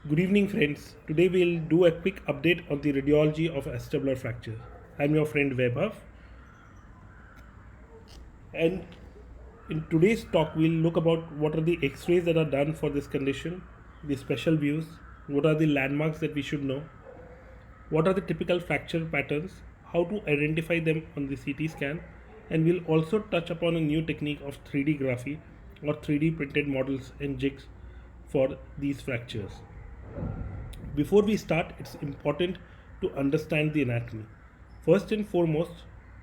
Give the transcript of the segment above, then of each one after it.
Good evening, friends. Today we'll do a quick update on the radiology of acetabular fracture. I'm your friend Vaibhav, and in today's talk we'll look about what are the X-rays that are done for this condition, the special views, what are the landmarks that we should know, what are the typical fracture patterns, how to identify them on the CT scan, and we'll also touch upon a new technique of 3D graphy or 3D printed models and jigs for these fractures. Before we start, it's important to understand the anatomy. First and foremost,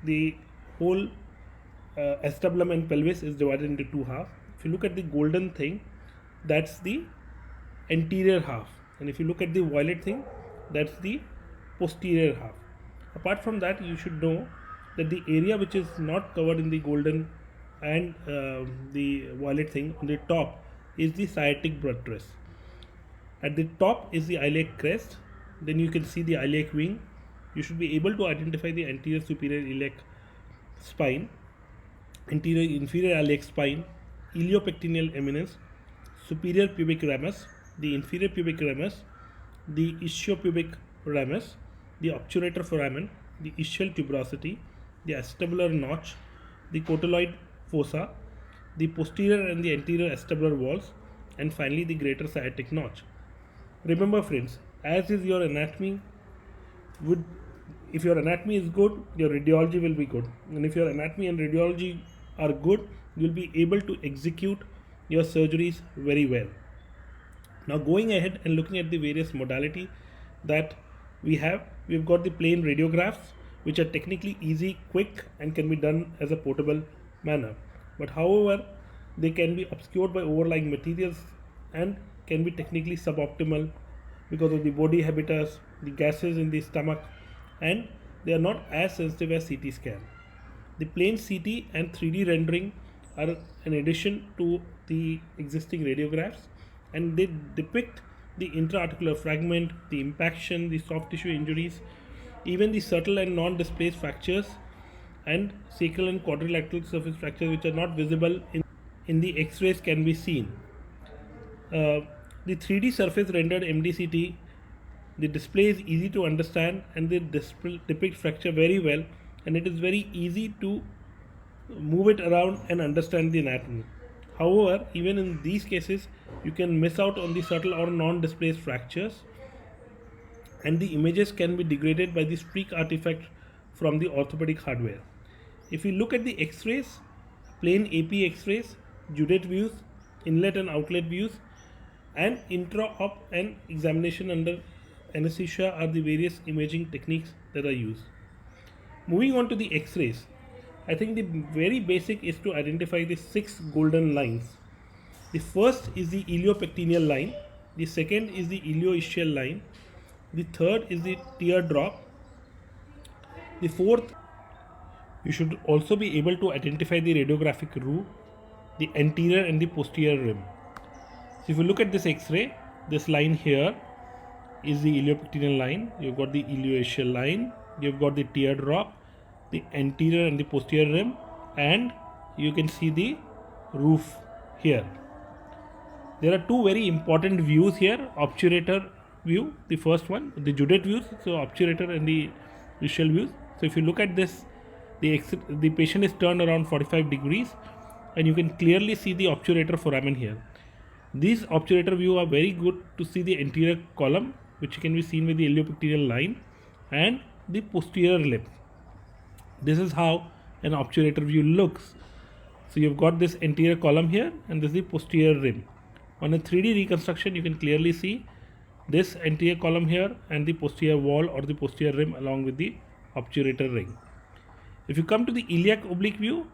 the whole acetabulum and pelvis is divided into two halves. If you look at the golden thing, that's the anterior half, and if you look at the violet thing, that's the posterior half. Apart from that, you should know that the area which is not covered in the golden and the violet thing on the top is the sciatic buttress. At the top is the iliac crest, then you can see the iliac wing. You should be able to identify the anterior superior iliac spine, anterior inferior iliac spine, iliopectineal eminence, superior pubic ramus, the inferior pubic ramus, the ischiopubic ramus, the obturator foramen, the ischial tuberosity, the acetabular notch, the cotyloid fossa, the posterior and the anterior acetabular walls, and finally the greater sciatic notch. Remember, friends, as is your anatomy, if your anatomy is good, your radiology will be good, and if your anatomy and radiology are good, you will be able to execute your surgeries very well. Now, going ahead and looking at the various modality that we've got the plain radiographs, which are technically easy, quick, and can be done as a portable manner. But however, they can be obscured by overlying materials and can be technically suboptimal because of the body habitus, the gases in the stomach, and they are not as sensitive as CT scan. The plain CT and 3D rendering are an addition to the existing radiographs, and they depict the intra-articular fragment, the impaction, the soft tissue injuries, even the subtle and non-displaced fractures, and sacral and quadrilateral surface fractures which are not visible in the X-rays can be seen. The 3D surface rendered MDCT, the display is easy to understand and they depict fracture very well, and it is very easy to move it around and understand the anatomy. However, even in these cases, you can miss out on the subtle or non-displaced fractures, and the images can be degraded by the streak artifact from the orthopedic hardware. If we look at the X-rays, plain AP X-rays, Judet views, inlet and outlet views, and intra-op and examination under anesthesia are the various imaging techniques that are used. Moving on to the X-rays, I think the very basic is to identify the 6 golden lines. The first is the iliopectineal line, the second is the ilioischial line, the third is the teardrop, the fourth, you should also be able to identify the radiographic root, the anterior and the posterior rim. So if you look at this X-ray, this line here is the iliopectineal line, you've got the ilioischial line, you've got the teardrop, the anterior and the posterior rim, and you can see the roof here. There are two very important views here, obturator view, the first one, the Judet views, so obturator and the ischial views. So if you look at this, the patient is turned around 45 degrees and you can clearly see the obturator foramen here. These obturator view are very good to see the anterior column, which can be seen with the iliopectineal line, and the posterior lip. This is how an obturator view looks. So you've got this anterior column here and this is the posterior rim. On a 3D reconstruction, you can clearly see this anterior column here and the posterior wall or the posterior rim along with the obturator ring. If you come to the iliac oblique view,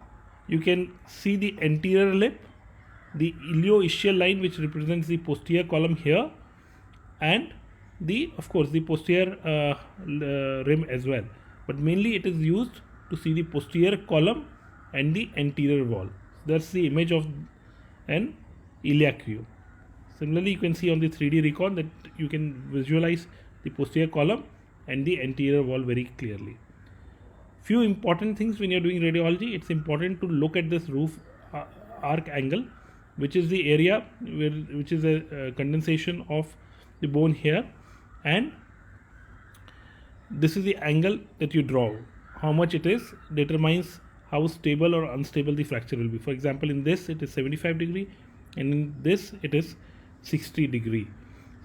you can see the anterior lip, the ilioischial line which represents the posterior column here, and of course the posterior rim as well, but mainly it is used to see the posterior column and the anterior wall. That's the image of an iliac view. Similarly, you can see on the 3D recon that you can visualize the posterior column and the anterior wall very clearly. Few important things when you're doing radiology, it's important to look at this roof arc angle, which is the area which is a condensation of the bone here, and this is the angle that you draw. How much it is determines how stable or unstable the fracture will be. For example, in this it is 75 degree, and in this it is 60 degree.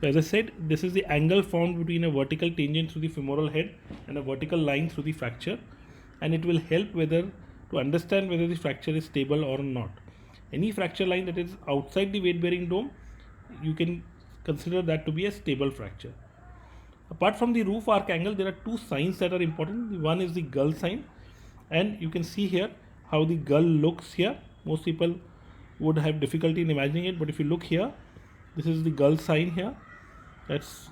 So as I said, this is the angle formed between a vertical tangent through the femoral head and a vertical line through the fracture, and it will help to understand whether the fracture is stable or not. Any fracture line that is outside the weight bearing dome, you can consider that to be a stable fracture. Apart from the roof arc angle, there are two signs that are important. One is the gull sign, and you can see here how the gull looks here. Most people would have difficulty in imagining it, but if you look here, this is the gull sign here. That's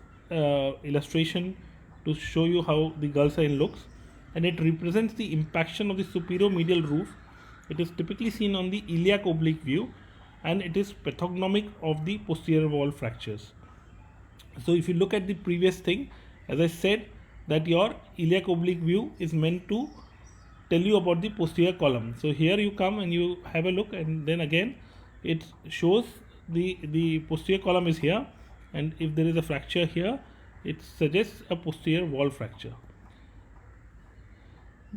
illustration to show you how the gull sign looks, and it represents the impaction of the superior medial roof. It is typically seen on the iliac oblique view, and it is pathognomic of the posterior wall fractures. So if you look at the previous thing, as I said, that your iliac oblique view is meant to tell you about the posterior column. So here you come and you have a look, and then again it shows the posterior column is here, and if there is a fracture here, it suggests a posterior wall fracture.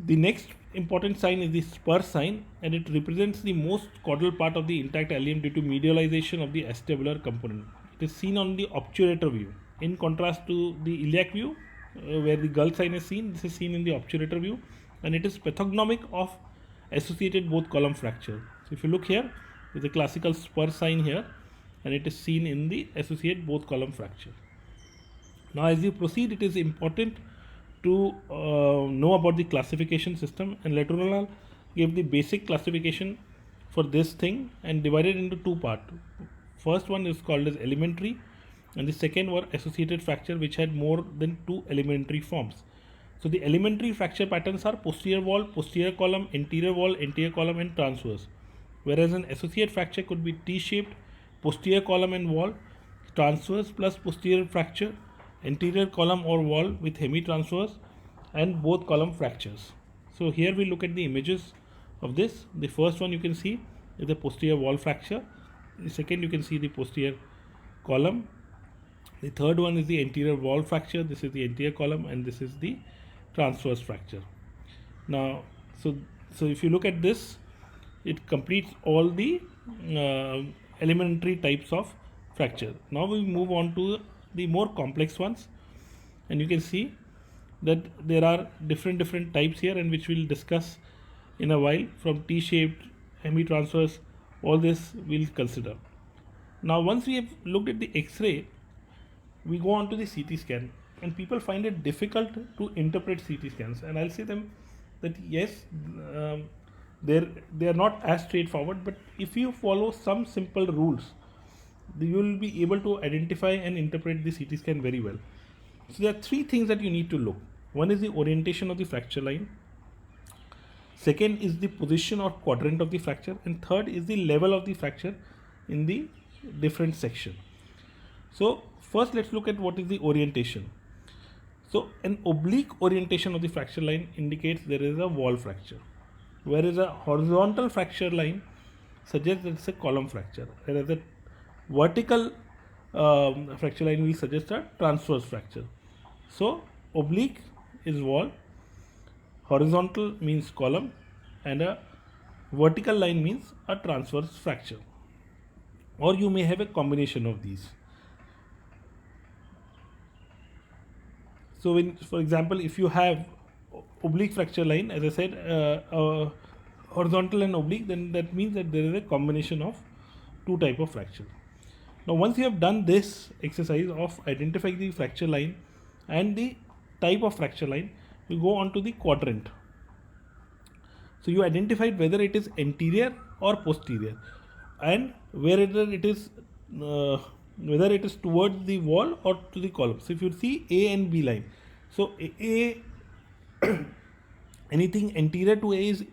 The next important sign is the spur sign, and it represents the most caudal part of the intact ilium due to medialization of the acetabular component. It is seen on the obturator view. In contrast to the iliac view, where the gull sign is seen, this is seen in the obturator view, and it is pathognomic of associated both column fracture. So if you look here, there is a classical spur sign here, and it is seen in the associate both column fracture. Now as you proceed, it is important to know about the classification system, and Letourneur gave the basic classification for this thing and divided into two parts. First one is called as elementary, and the second were associated fracture, which had more than two elementary forms. So the elementary fracture patterns are posterior wall, posterior column, anterior column, and transverse. Whereas an associate fracture could be T-shaped, posterior column and wall, transverse plus posterior fracture, anterior column or wall with hemi-transverse, and both column fractures. So here we look at the images of this. The first one you can see is the posterior wall fracture. The second you can see the posterior column. The third one is the anterior wall fracture. This is the anterior column, and this is the transverse fracture. Now, so if you look at this, it completes all the elementary types of fracture. Now we move on to the more complex ones, and you can see that there are different types here, and which we'll discuss in a while, from T-shaped, hemi-transverse, all this we'll consider. Now once we have looked at the X-ray, we go on to the CT scan, and people find it difficult to interpret CT scans, and I'll say them that yes, they are not as straightforward, but if you follow some simple rules, you will be able to identify and interpret the CT scan very well. So there are three things that you need to look. One is the orientation of the fracture line. Second is the position or quadrant of the fracture, and third is the level of the fracture in the different section. So first let's look at what is the orientation. So an oblique orientation of the fracture line indicates there is a wall fracture, whereas a horizontal fracture line suggests that it's a column fracture, whereas a vertical fracture line will suggest a transverse fracture. So oblique is wall, horizontal means column, and a vertical line means a transverse fracture, or you may have a combination of these. So when, for example, if you have oblique fracture line, as I said, horizontal and oblique, then that means that there is a combination of two type of fracture. Now once you have done this exercise of identifying the fracture line and the type of fracture line, you go on to the quadrant. So you identified whether it is anterior or posterior, and whether it is towards the wall or to the column. So if you see A and B line, so A anything anterior to A is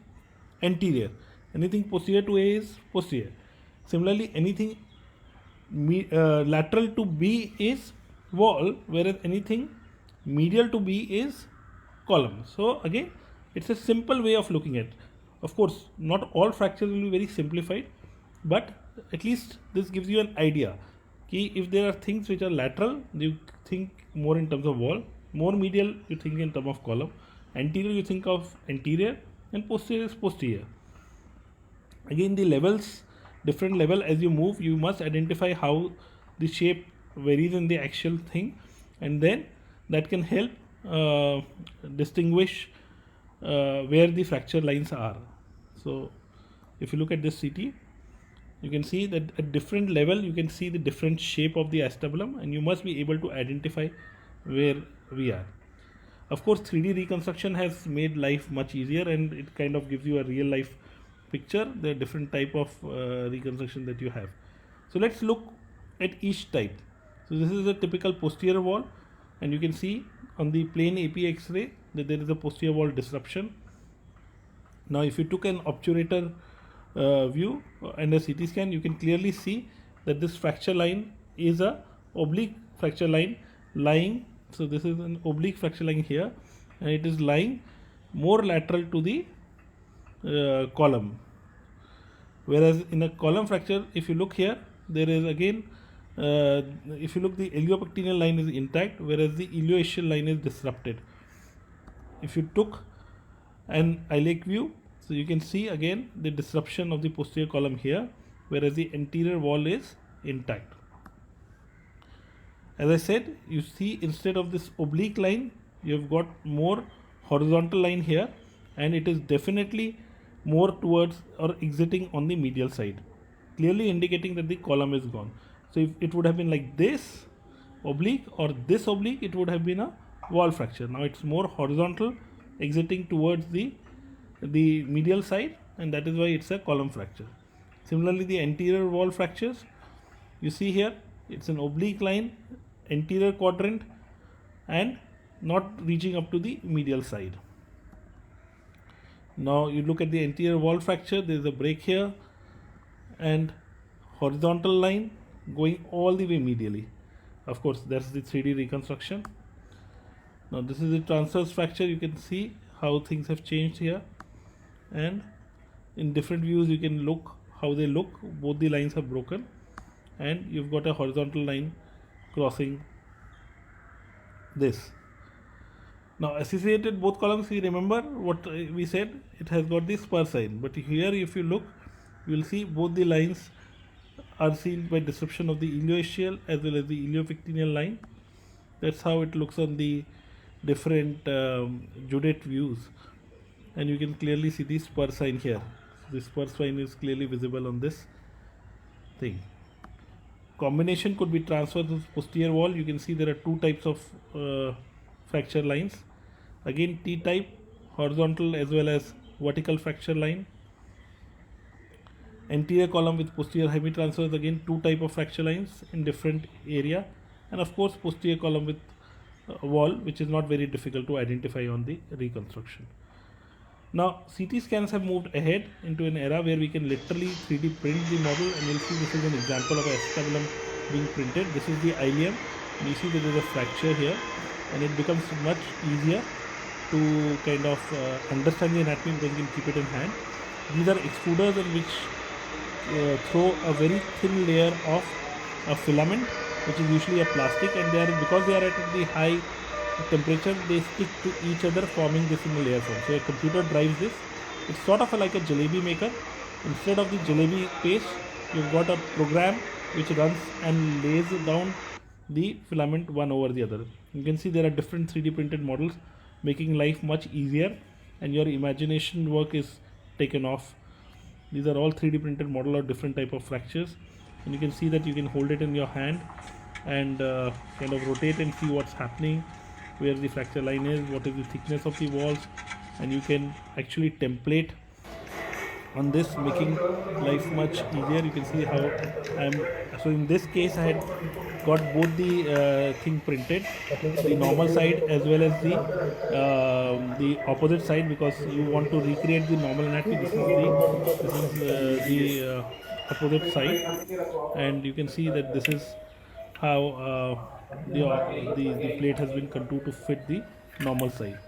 anterior, anything posterior to A is posterior. Similarly, anything lateral to B is wall, whereas anything medial to B is column. So again, it's a simple way of looking at. Of course, not all fractures will be very simplified, but at least this gives you an idea if there are things which are lateral, you think more in terms of wall, more medial you think in terms of column, anterior you think of anterior, and posterior is posterior. Again, the levels, different level, as you move you must identify how the shape varies in the actual thing, and then that can help distinguish where the fracture lines are. So if you look at this CT, you can see that at different level you can see the different shape of the acetabulum, and you must be able to identify where we are. Of course, 3D reconstruction has made life much easier, and it kind of gives you a real life picture. There are different type of reconstruction that you have. So let's look at each type. So this is a typical posterior wall, and you can see on the plain AP X-ray that there is a posterior wall disruption. Now if you took an obturator view and a CT scan, you can clearly see that this fracture line is a oblique fracture line lying. So this is an oblique fracture line here, and it is lying more lateral to the column. Whereas in a column fracture, if you look here, there is again, if you look, the iliopectineal line is intact, whereas the ilioischial line is disrupted. If you took an iliac view, so you can see again the disruption of the posterior column here, whereas the anterior wall is intact. As I said, you see instead of this oblique line, you have got more horizontal line here, and it is definitely more towards or exiting on the medial side, clearly indicating that the column is gone. So if it would have been like this oblique or this oblique, it would have been a wall fracture. Now it's more horizontal, exiting towards the medial side, and that is why it's a column fracture. Similarly, the anterior wall fractures, you see here it's an oblique line, anterior quadrant, and not reaching up to the medial side. Now you look at the anterior wall fracture, there is a break here and horizontal line going all the way medially. Of course, that's the 3D reconstruction. Now this is the transverse fracture. You can see how things have changed here, and in different views you can look how they look. Both the lines are broken, and you've got a horizontal line crossing this. Now associated both columns, we remember what we said, it has got the spur sign, but here if you look, you will see both the lines are sealed by disruption of the ilioischial as well as the iliopectineal line. That's how it looks on the different Judet views, and you can clearly see the spur sign here. So the spur sign is clearly visible on this thing. Combination could be transverse to posterior wall. You can see there are two types of fracture lines. Again, T type, horizontal as well as vertical fracture line. Anterior column with posterior hemitransverse, again two type of fracture lines in different area, and of course posterior column with wall, which is not very difficult to identify on the reconstruction. Now CT scans have moved ahead into an era where we can literally 3D print the model, and you'll see this is an example of a acetabulum being printed. This is the ilium, and you see that there is a fracture here, and it becomes much easier to kind of understand the anatomy because you can keep it in hand. These are extruders in which throw a very thin layer of a filament, which is usually a plastic, and because they are at the high temperature, they stick to each other, forming this in a layer form. So a computer drives this. It's sort of like a jalebi maker. Instead of the jalebi paste, you've got a program which runs and lays down the filament one over the other. You can see there are different 3D printed models, making life much easier, and your imagination work is taken off. These are all 3D printed model of different type of fractures, and you can see that you can hold it in your hand and kind of rotate and see what's happening, where the fracture line is, what is the thickness of the walls, and you can actually template on this, making life much easier. You can see how so in this case I had got both the thing printed, the normal side as well as the opposite side, because you want to recreate the normal anatomy. This is the opposite side, and you can see that this is how the plate has been contoured to fit the normal side.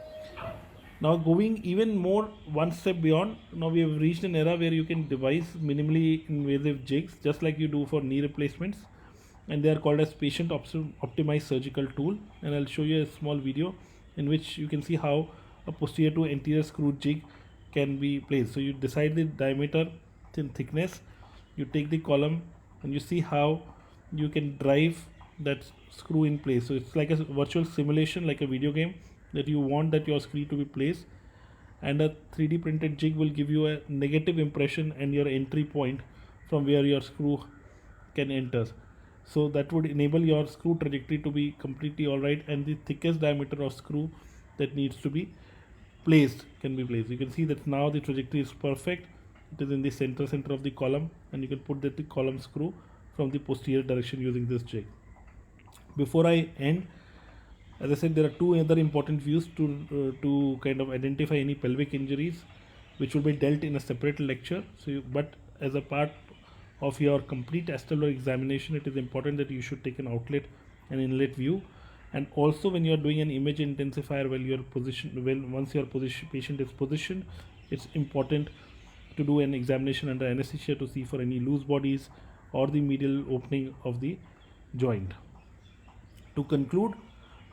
Now going even more one step beyond, now we have reached an era where you can devise minimally invasive jigs, just like you do for knee replacements, and they are called as patient optimized surgical tool. And I'll show you a small video in which you can see how a posterior to anterior screw jig can be placed. So you decide the diameter, thickness, you take the column, and you see how you can drive that screw in place. So it's like a virtual simulation, like a video game, that you want that your screw to be placed, and a 3D printed jig will give you a negative impression and your entry point from where your screw can enter. So that would enable your screw trajectory to be completely alright, and the thickest diameter of screw that needs to be placed can be placed. You can see that now the trajectory is perfect. It is in the center of the column, and you can put the column screw from the posterior direction using this jig. Before I end, as I said, there are two other important views to kind of identify any pelvic injuries, which will be dealt in a separate lecture. But as a part of your complete acetabular examination, it is important that you should take an outlet and inlet view. And also, when you are doing an image intensifier, once your patient is positioned, it's important to do an examination under anesthesia to see for any loose bodies or the medial opening of the joint. To conclude,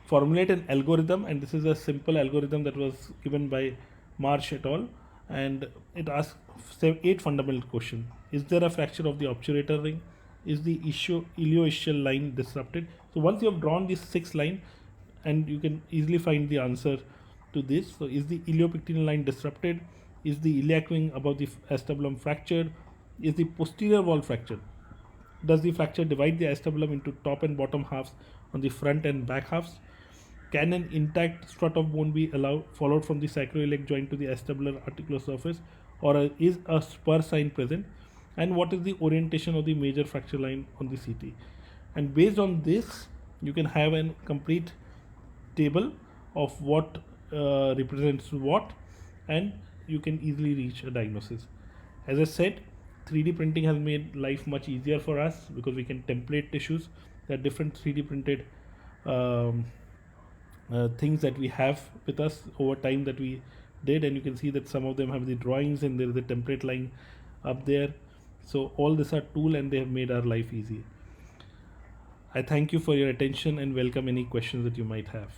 formulate an algorithm, and this is a simple algorithm that was given by Marsh et al. And it asks 8 fundamental questions. Is there a fracture of the obturator ring? Is the ilioischial line disrupted? So once you have drawn these 6 lines, and you can easily find the answer to this. So is the iliopectineal line disrupted? Is the iliac wing above the acetabulum fractured? Is the posterior wall fractured? Does the fracture divide the acetabulum into top and bottom halves on the front and back halves? Can an intact strut of bone be followed from the sacroiliac joint to the acetabular articular surface, or is a spur sign present? And what is the orientation of the major fracture line on the CT? And based on this, you can have a complete table of what represents what, and you can easily reach a diagnosis. As I said, 3D printing has made life much easier for us because we can template tissues. There are different 3D printed things that we have with us over time that we did, and you can see that some of them have the drawings and there is a template line up there. So all these are tools, and they have made our life easy. I thank you for your attention and welcome any questions that you might have.